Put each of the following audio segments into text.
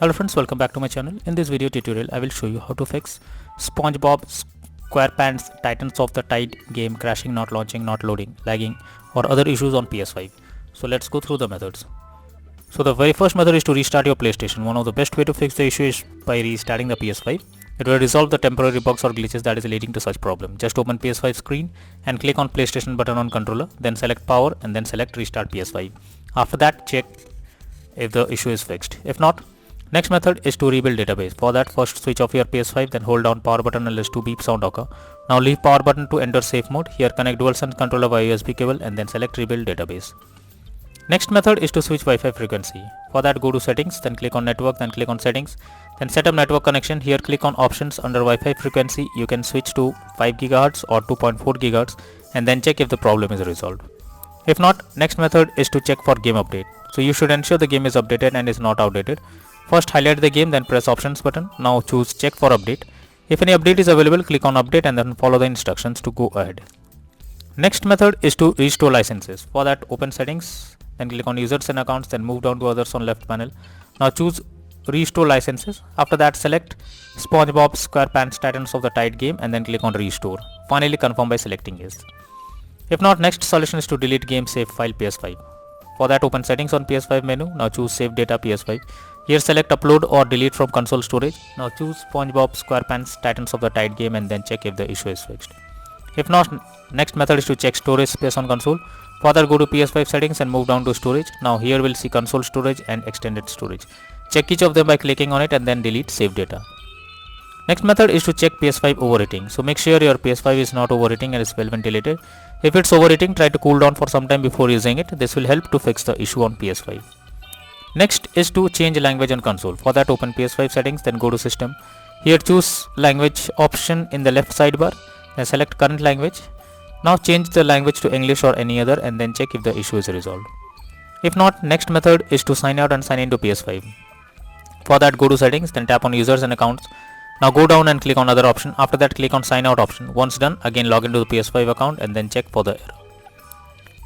Hello friends, welcome back to my channel. In this video tutorial, I will show you how to fix SpongeBob SquarePants Titans of the Tide game crashing, not launching, not loading, lagging or other issues on PS5. So let's go through the methods. So the very first method is to restart your PlayStation. One of the best way to fix the issue is by restarting the PS5. It will resolve the temporary bugs or glitches that is leading to such problem. Just open PS5 screen and click on PlayStation button on controller, then select power and then select restart PS5. After that, check if the issue is fixed. If not, next method is to rebuild database. For that, first switch off your PS5, then hold down power button unless 2 beep sound occur. Now leave power button to enter safe mode. Here connect DualSense controller via USB cable and then select rebuild database. Next method is to switch Wi-Fi frequency. For that, go to settings, then click on network, then click on settings, then set up network connection. Here click on options. Under Wi-Fi frequency, you can switch to 5 GHz or 2.4 GHz and then check if the problem is resolved. If not, next method is to check for game update. So you should ensure the game is updated and is not outdated. First highlight the game, then press options button. Now choose check for update. If any update is available, click on update and then follow the instructions to go ahead. Next method is to restore licenses. For that, open settings, then click on users and accounts, then move down to others on left panel. Now choose restore licenses. After that, select SpongeBob SquarePants Titans of the Tide game and then click on restore. Finally confirm by selecting yes. If not, next solution is to delete game save file PS5. For that, open settings on PS5 menu. Now choose save data PS5. Here select upload or delete from console storage. Now choose SpongeBob SquarePants Titans of the Tide game and then check if the issue is fixed. If not, next method is to check storage space on console. Further, go to PS5 settings and move down to storage. Now here we'll see console storage and extended storage. Check each of them by clicking on it and then delete save data. Next method is to check PS5 overheating. So make sure your PS5 is not overheating and is well ventilated. If it's overheating, try to cool down for some time before using it. This will help to fix the issue on PS5. Next is to change language on console. For that, open PS5 settings, then go to system. Here choose language option in the left sidebar, then select current language. Now change the language to English or any other and then check if the issue is resolved. If not, next method is to sign out and sign into PS5. For that, go to settings, then tap on users and accounts. Now go down and click on other option. After that, click on sign out option. Once done, again log into the PS5 account and then check for the error.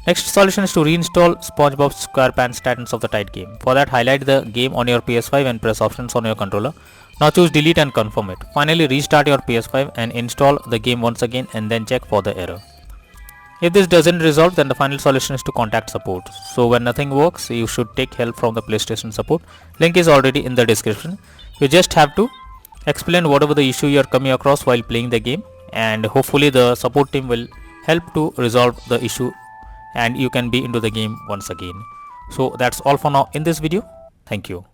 Next solution is to reinstall SpongeBob SquarePants Titans of the Tide game. For that, highlight the game on your PS5 and press options on your controller. Now choose delete and confirm it. Finally, restart your PS5 and install the game once again and then check for the error. If this doesn't resolve, then the final solution is to contact support. So when nothing works, you should take help from the PlayStation support. Link is already in the description. You just have to explain whatever the issue you are coming across while playing the game, and hopefully the support team will help to resolve the issue and you can be into the game once again. So that's all for now in this video. Thank you.